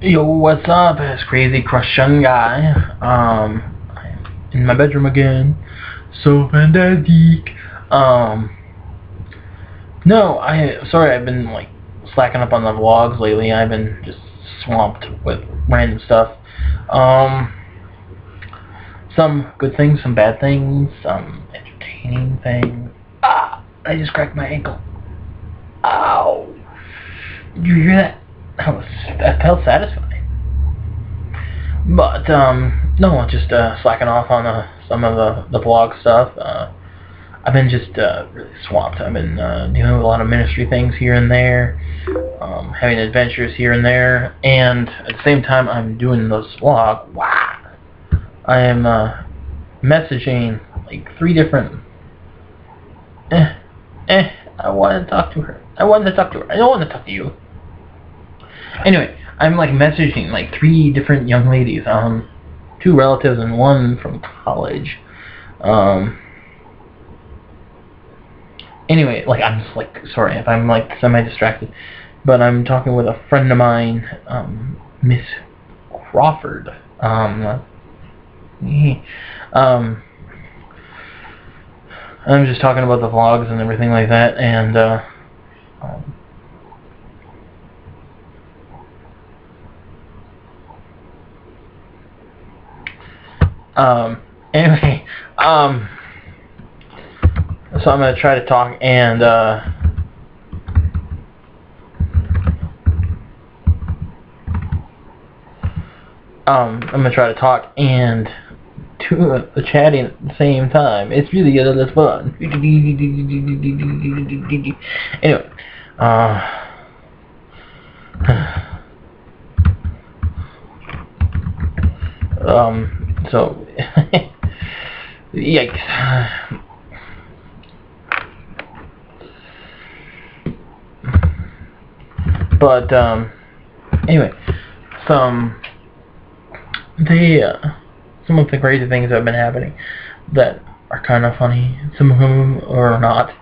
Yo, what's up? It's Crazy Crushing Guy. I'm in my bedroom again. So fantastic. Um, no, sorry, I've been like slacking up on the vlogs lately. I've been just swamped with random stuff. Um, some good things, some bad things, some entertaining things. Ah, I just cracked my ankle. Ow! Did you hear that? That felt satisfying. But, no, just slacking off on some of the vlog stuff. I've been just really swamped. I've been dealing with a lot of ministry things here and there, having adventures here and there, and at the same time I'm doing this vlog. Wow! I am messaging like 3 different. I want to talk to her. I want to talk to her. I don't want to talk to you. Anyway, I'm like messaging like 3 different young ladies, 2 relatives and 1 from college. Anyway, like I'm just like sorry if I'm like semi-distracted, but I'm talking with a friend of mine, Miss Crawford. I'm just talking about the vlogs and everything like that, and anyway, so I'm gonna try to talk and I'm gonna try to talk and do the chatting at the same time. It's really a lot of fun. Anyway, so yikes. But anyway, some of the crazy things that have been happening that are kind of funny, some of them are not.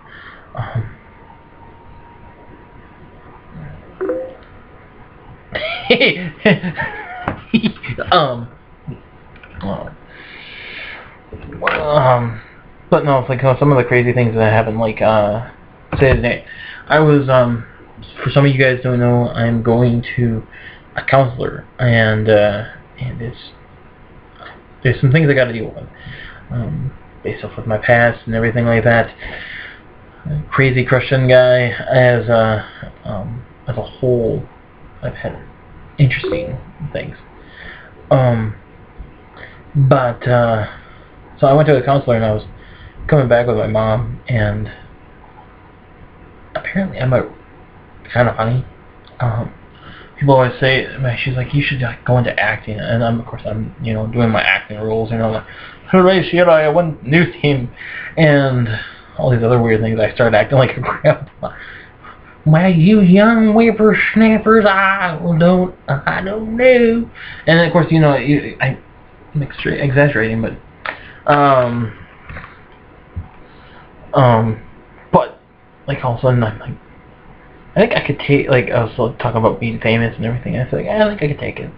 But no, it's like some of the crazy things that happened. Like say today, I was for some of you guys don't know, I'm going to a counselor, and there's some things I got to deal with, based off of my past and everything like that. Crazy Christian guy as a whole, I've had interesting things. But so I went to a counselor, and I was coming back with my mom, and apparently I'm kind of funny. People always say, she's like, you should go into acting, and of course I'm doing my acting roles, like, hooray, shit, I won new team, and all these other weird things. I started acting like a grandpa. Well, you young whippersnappers, I don't know. And of course, I'm exaggerating, but but like all of a sudden I'm like, I think I could take, like, I was talking about being famous and everything. I said, like, I think I could take it.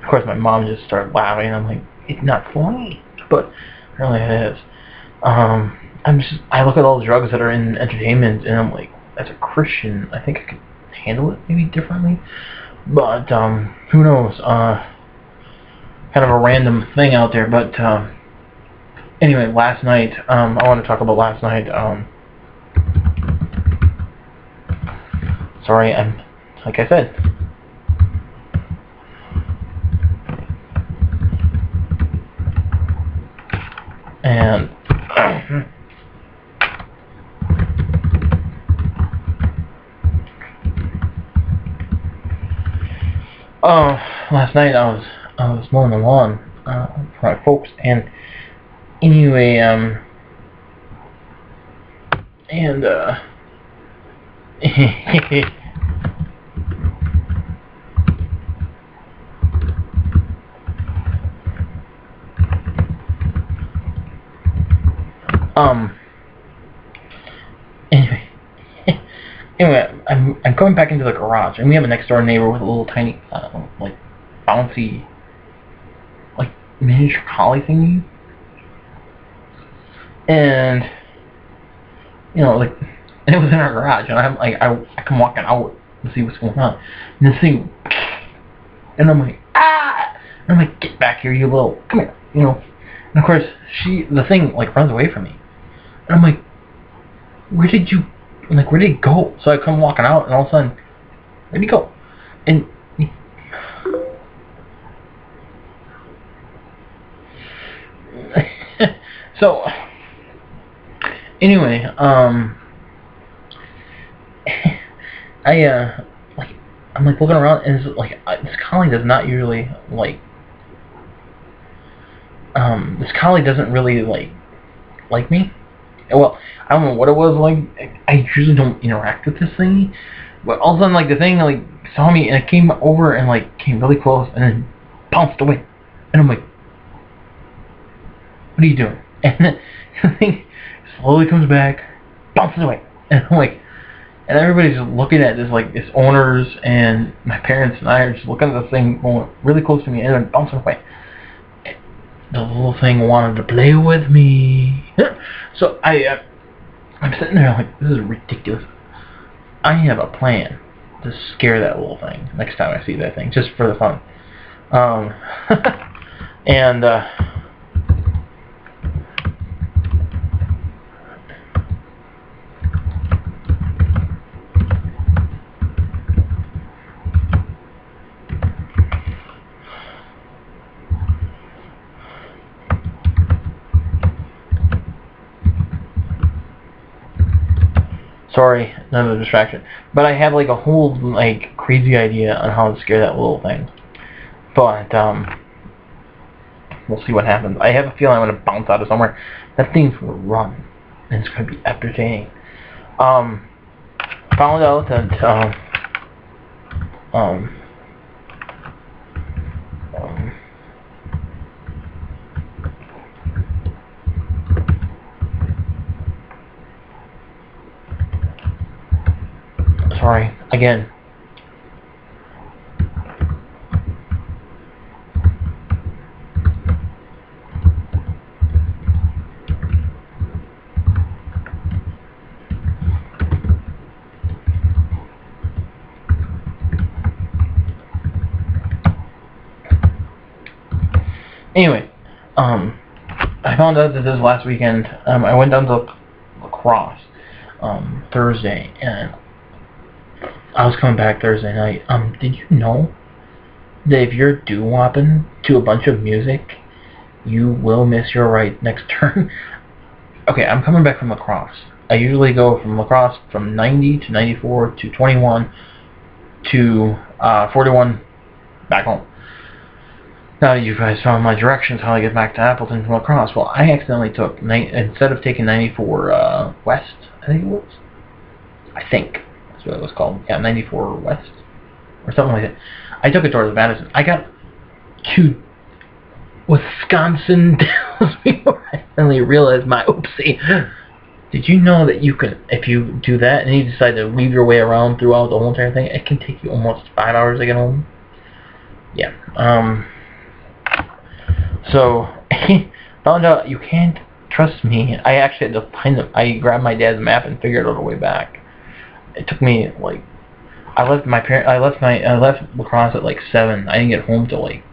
Of course, my mom just started laughing, and I'm like, it's not funny, but really it is. I look at all the drugs that are in entertainment, and I'm like, as a Christian, I think I could handle it maybe differently. But who knows? Kind of a random thing out there. But anyway, last night, I want to talk about last night. Sorry, like I said. And last night I was mowing the lawn for my folks, and anyway, and anyway, anyway, I'm going back into the garage, and we have a next door neighbor with a little tiny, like bouncy, like, miniature collie thingy. And, you know, like, and it was in our garage, and I'm like, I come walking out to see what's going on, and this thing, and I'm like, ah! And I'm like, get back here, you little, come here, you know. And of course, the thing, like, runs away from me. And I'm like, where did it go? So I come walking out, and all of a sudden, where'd he go? And so, anyway, I'm like looking around, and it's like, this collie does not usually, like, this collie doesn't really, like me. Well, I don't know what it was like. I usually don't interact with this thing, but all of a sudden, like, the thing, like, saw me, and it came over and, like, came really close, and then bounced away. And I'm like, what are you doing? And then the thing slowly comes back, bounces away, and I'm like, and everybody's just looking at this, like, its owners and my parents and I are just looking at the thing going really close to me and then bouncing away. The little thing wanted to play with me. So I'm sitting there like, this is ridiculous. I have a plan to scare that little thing next time I see that thing, just for the fun. And sorry, another distraction. But I have, like, a whole, like, crazy idea on how to scare that little thing. But we'll see what happens. I have a feeling I'm gonna bounce out of somewhere. That thing's gonna run, and it's gonna be entertaining. Found out that sorry, again. Anyway, I found out that this last weekend, I went down to La Crosse, Thursday, and I was coming back Thursday night. Did you know that if you're doo-wopping to a bunch of music, you will miss your right next turn? Okay, I'm coming back from La Crosse. I usually go from La Crosse from 90 to 94 to 21 to 41 back home. Now you guys found my directions how to get back to Appleton from La Crosse. Well, I accidentally took, instead of taking 94 West, I think it was. I think that's what it was called. Yeah, 94 West or something like that. I took it towards Madison. I got to Wisconsin before I finally realized my oopsie. Did you know that you can, if you do that and you decide to weave your way around throughout the whole entire thing, it can take you almost 5 hours to get home? Yeah. So, found out you can't trust me. I actually had to find them. I grabbed my dad's map and figured out a way back. It took me, like, I left La Crosse at like 7. I didn't get home till like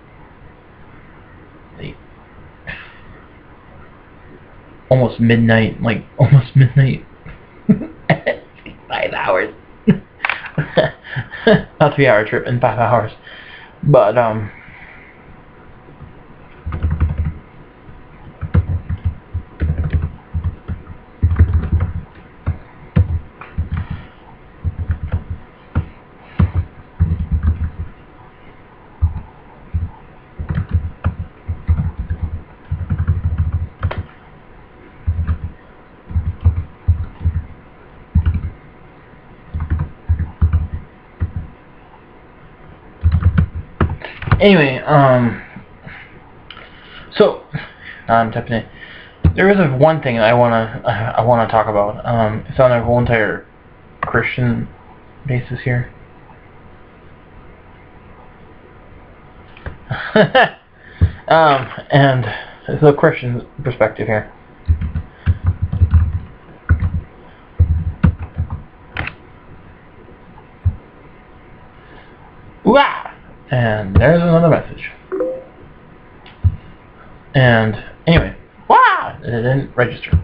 almost midnight. Like, almost midnight. 5 hours. A 3-hour trip in 5 hours. But, anyway, so I'm typing it. There is one thing I wanna talk about. It's on a whole entire Christian basis here. And it's a Christian perspective here. Wah! And there's another message. And anyway, wow, it didn't register.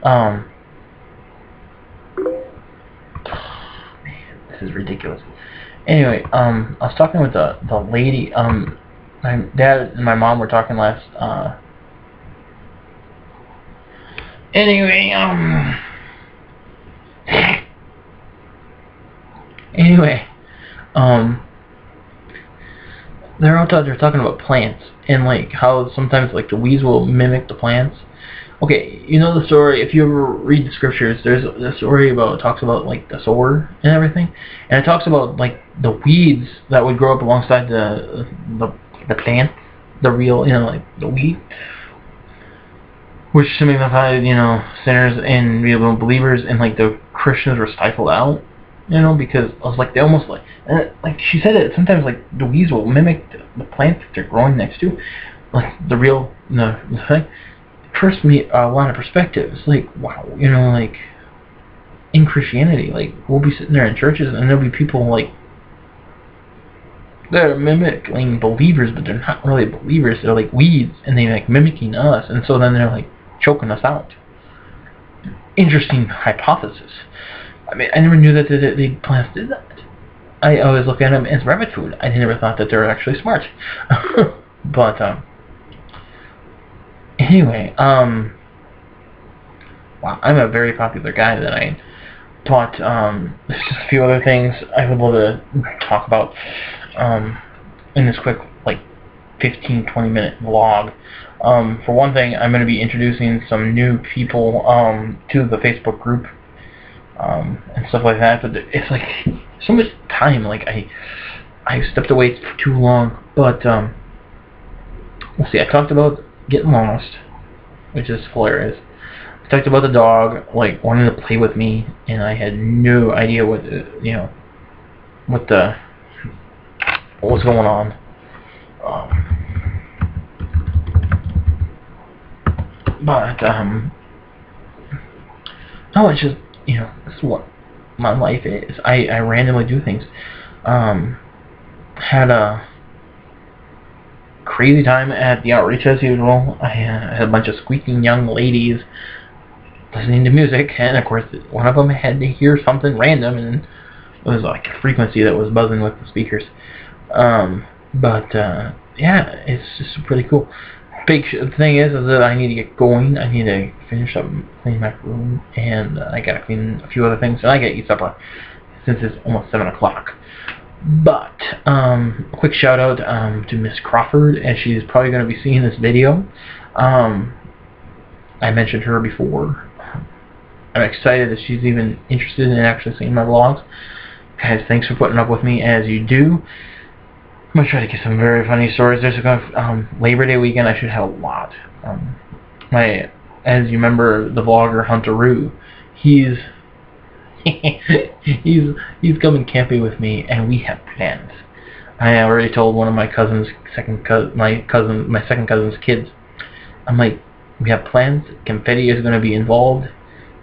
Man, this is ridiculous. Anyway, I was talking with the lady. My dad and my mom were talking last. Anyway, they're out there talking about plants and like how sometimes like the weeds will mimic the plants. Okay, you know the story. If you ever read the scriptures, there's a story about, it talks about like the sword and everything, and it talks about like the weeds that would grow up alongside the plant, the real, like the weed, which signified sinners and real believers, and like the Christians were stifled out, because I was like they almost like she said it, sometimes like the weeds will mimic the plants that they're growing next to, like the real the thing. First me a lot of perspective. It's like, wow, like in Christianity, like we'll be sitting there in churches and there'll be people like they're mimicking believers, but they're not really believers. They're like weeds, and they're like mimicking us, and so then they're like choking us out. Interesting hypothesis. I mean, I never knew that the plants did that. I always look at them as rabbit food. I never thought that they're actually smart. But anyway, wow, I'm a very popular guy that I taught. There's just a few other things I would love to talk about in this quick, like, 15-20 minute vlog. For one thing, I'm going to be introducing some new people to the Facebook group and stuff like that. But it's like so much time. Like I stepped away for too long. But let's see. I talked about getting lost, which is hilarious. I talked about the dog, like, wanting to play with me, and I had no idea what was going on. No, it's just, this is what my life is. I randomly do things. Had a crazy time at the outreach as usual. I had a bunch of squeaking young ladies listening to music, and of course one of them had to hear something random, and it was like a frequency that was buzzing with the speakers. Yeah, it's just pretty cool. Big thing is that I need to get going. I need to finish up cleaning my room, and I gotta clean a few other things, and I gotta eat supper since it's almost 7 o'clock. But a quick shout out to Miss Crawford, as she's probably going to be seeing this video. I mentioned her before. I'm excited that she's even interested in actually seeing my vlogs. Guys, thanks for putting up with me as you do. I'm going to try to get some very funny stories. There's Labor Day weekend, I should have a lot. As you remember, the vlogger Hunteroo, he's coming camping with me, and we have plans. I already told one of my cousin's second cousin's kids. I'm like, we have plans. Confetti is going to be involved.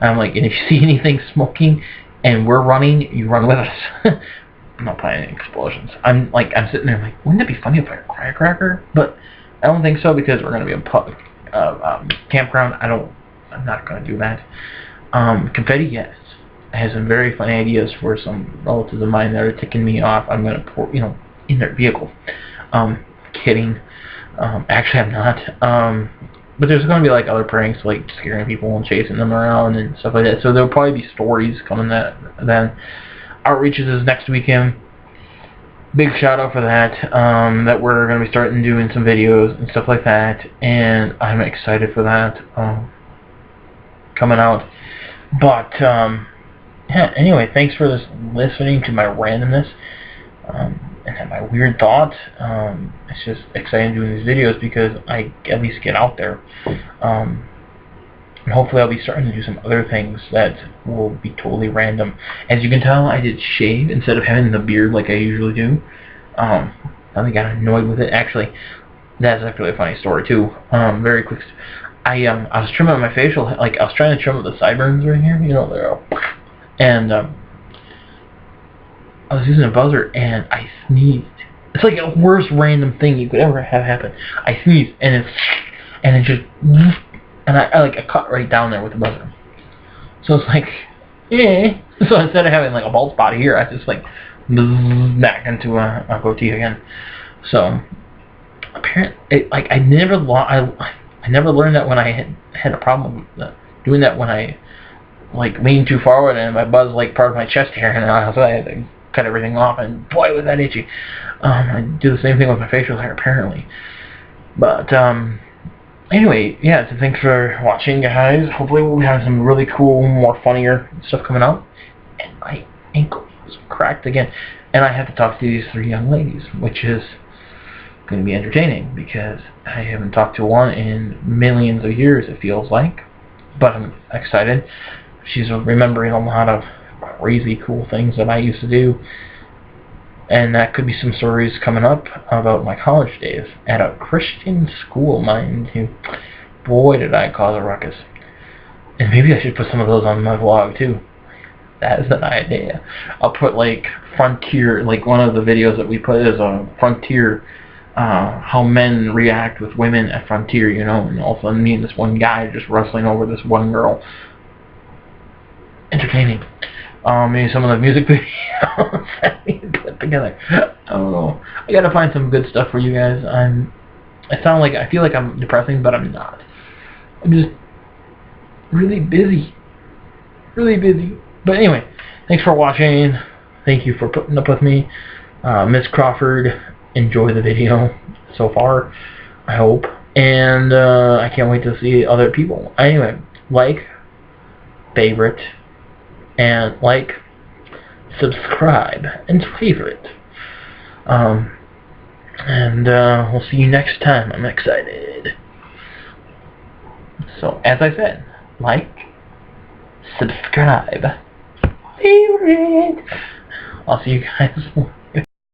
I'm like, and if you see anything smoking and we're running, you run with us. I'm not planning explosions. I'm sitting there like, wouldn't it be funny if I fire a firecracker? But I don't think so, because we're going to be in public campground. I'm not going to do that. Confetti, yes. I have some very funny ideas for some relatives of mine that are ticking me off. I'm going to pour, in their vehicle. Kidding. Actually, I'm not. But there's going to be like other pranks, like scaring people and chasing them around and stuff like that. So there'll probably be stories coming then. Outreaches is next weekend. Big shout out for that. That we're going to be starting doing some videos and stuff like that. And I'm excited for that coming out. But yeah, anyway, thanks for listening to my randomness and my weird thoughts. It's just exciting doing these videos because I at least get out there. And hopefully I'll be starting to do some other things that will be totally random. As you can tell, I did shave instead of having the beard like I usually do. finally got annoyed with it. Actually, that's actually a funny story too. Very quick. I was trimming my facial, like I was trying to trim up the sideburns right here. You know, they're all, and I was using a buzzer and I sneezed. It's like the worst random thing you could ever have happen. I sneezed and it just, and I cut right down there with the buzzer. So it's like, yeah. So instead of having like a bald spot here, I just like back into a goatee again. So apparently, like I never learned that when I had a problem with doing that when I like leaned too forward and my buzz like part of my chest hair, and I had to cut everything off, and boy was that itchy. I do the same thing with my facial hair apparently. But anyway, yeah, so thanks for watching, guys. Hopefully we'll have some really cool, more funnier stuff coming out. And my ankle was cracked again. And I have to talk to these 3 young ladies, which is going to be entertaining because I haven't talked to one in millions of years, it feels like. But I'm excited. She's remembering a lot of crazy cool things that I used to do. And that could be some stories coming up about my college days at a Christian school, mind you. Boy, did I cause a ruckus. And maybe I should put some of those on my vlog, too. That is an idea. I'll put, like, Frontier, like, one of the videos that we put is a Frontier, how men react with women at Frontier, you know, and all of a sudden me and this one guy just wrestling over this one girl. Entertaining. Maybe some of the music videos that we put together. I don't know. I gotta find some good stuff for you guys. I feel like I'm depressing, but I'm not. I'm just really busy. Really busy. But anyway, thanks for watching. Thank you for putting up with me. Miss Crawford, enjoy the video so far, I hope. And I can't wait to see other people. Anyway, like, favorite, and like, subscribe, and favorite. And we'll see you next time. I'm excited. So, as I said, like, subscribe, favorite. I'll see you guys